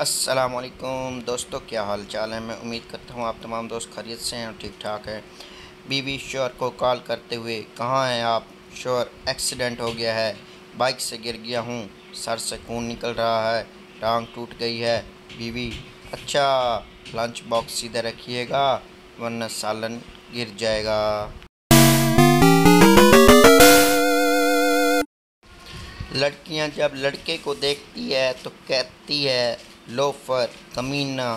अस्सलाम वालेकुम दोस्तों, क्या हाल चाल है। मैं उम्मीद करता हूँ आप तमाम दोस्त खैरियत से हैं और ठीक ठाक हैं। बीवी शोहर को कॉल करते हुए, कहाँ हैं आप। शोहर, एक्सीडेंट हो गया है, बाइक से गिर गया हूँ, सर से खून निकल रहा है, टांग टूट गई है। बीवी, अच्छा, लंच बॉक्स सीधे रखिएगा वरना सालन गिर जाएगा। लड़कियां जब लड़के को देखती है तो कहती है लोफर, कमीना,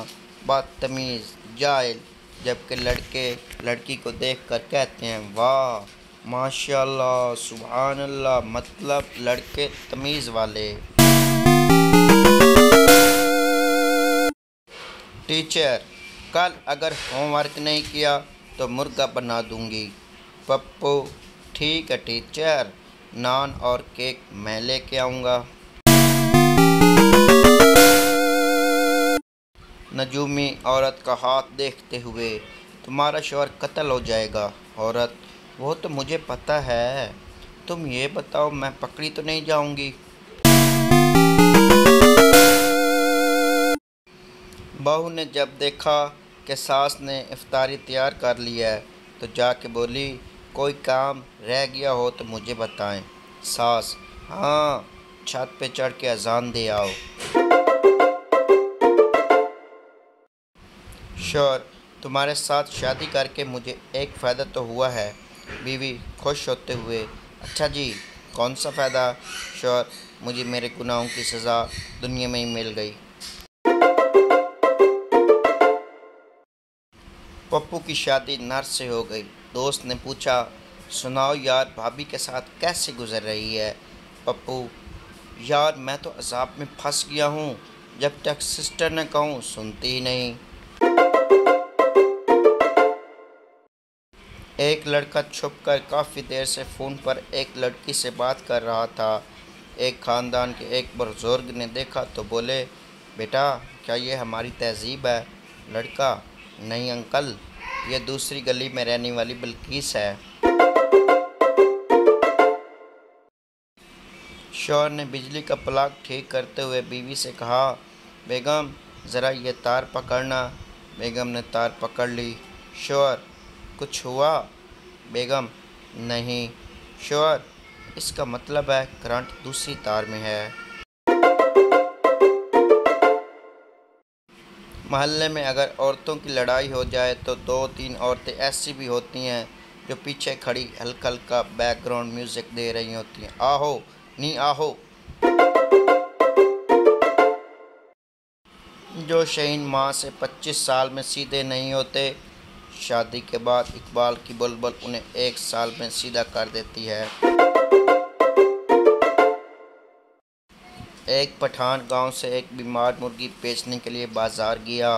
बदतमीज़, जाहिल। जबकि लड़के लड़की को देखकर कहते हैं वाह माशाल्लाह सुभान अल्लाह, मतलब लड़के तमीज़ वाले। टीचर, कल अगर होमवर्क नहीं किया तो मुर्गा बना दूंगी। पप्पू, ठीक है टीचर, नान और केक मैं लेके आऊँगा। नजूमी औरत का हाथ देखते हुए, तुम्हारा शौहर कत्ल हो जाएगा। औरत, वो तो मुझे पता है, तुम ये बताओ मैं पकड़ी तो नहीं जाऊंगी। बहू ने जब देखा कि सास ने इफ्तारी तैयार कर लिया है तो जाके बोली, कोई काम रह गया हो तो मुझे बताएं। सास, हाँ, छत पे चढ़ के अजान दे आओ। शौहर, तुम्हारे साथ शादी करके मुझे एक फ़ायदा तो हुआ है। बीवी खुश होते हुए, अच्छा जी, कौन सा फ़ायदा। शौहर, मुझे मेरे गुनाहों की सज़ा दुनिया में ही मिल गई। पप्पू की शादी नर्स से हो गई। दोस्त ने पूछा, सुनाओ यार, भाभी के साथ कैसे गुजर रही है। पप्पू, यार मैं तो अजाब में फंस गया हूँ, जब तक सिस्टर ने कहूँ सुनती ही नहीं। एक लड़का छुपकर काफ़ी देर से फ़ोन पर एक लड़की से बात कर रहा था। एक ख़ानदान के एक बुज़ुर्ग ने देखा तो बोले, बेटा क्या ये हमारी तहज़ीब है। लड़का, नहीं अंकल, ये दूसरी गली में रहने वाली बिल्किस है। शौहर ने बिजली का प्लग ठीक करते हुए बीवी से कहा, बेगम ज़रा ये तार पकड़ना। बेगम ने तार पकड़ ली। शौहर, कुछ हुआ। बेगम, नहीं। शौहर, इसका मतलब है करंट दूसरी तार में है। मोहल्ले में अगर औरतों की लड़ाई हो जाए तो दो तीन औरतें ऐसी भी होती हैं जो पीछे खड़ी हल्का हल्का बैकग्राउंड म्यूज़िक दे रही होती हैं, आहो नी आहो। जो शहीन माँ से 25 साल में सीधे नहीं होते, शादी के बाद इकबाल की बुलबुल उन्हें 1 साल में सीधा कर देती है। एक पठान गांव से एक बीमार मुर्गी बेचने के लिए बाज़ार गया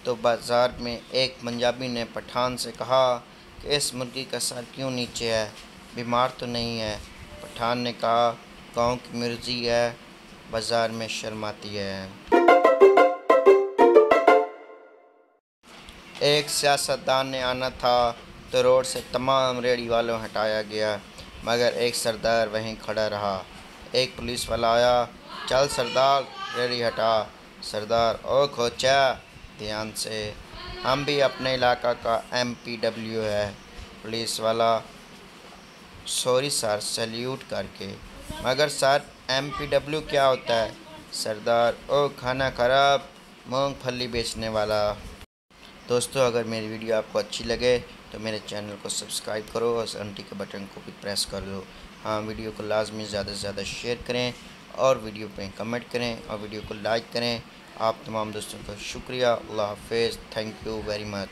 तो बाज़ार में एक पंजाबी ने पठान से कहा कि इस मुर्गी का सर क्यों नीचे है, बीमार तो नहीं है। पठान ने कहा, गांव की मुर्गी है, बाज़ार में शर्माती है। एक सियासतदान ने आना था तो रोड से तमाम रेहड़ी वालों हटाया गया, मगर एक सरदार वहीं खड़ा रहा। एक पुलिस वाला आया, चल सरदार रेहड़ी हटा। सरदार, ओ खोचा, ध्यान से, हम भी अपने इलाका का MPW है। पुलिस वाला, सॉरी सर, सैल्यूट करके। मगर सर MPW क्या होता है। सरदार, ओ खाना खराब, मूंगफली बेचने वाला। दोस्तों, अगर मेरी वीडियो आपको अच्छी लगे तो मेरे चैनल को सब्सक्राइब करो और घंटी के बटन को भी प्रेस कर दो। हाँ, वीडियो को लाजमी ज़्यादा से ज़्यादा शेयर करें और वीडियो पे कमेंट करें और वीडियो को लाइक करें। आप तमाम दोस्तों का शुक्रिया। अल्लाह हाफ़िज़, थैंक यू वेरी मच।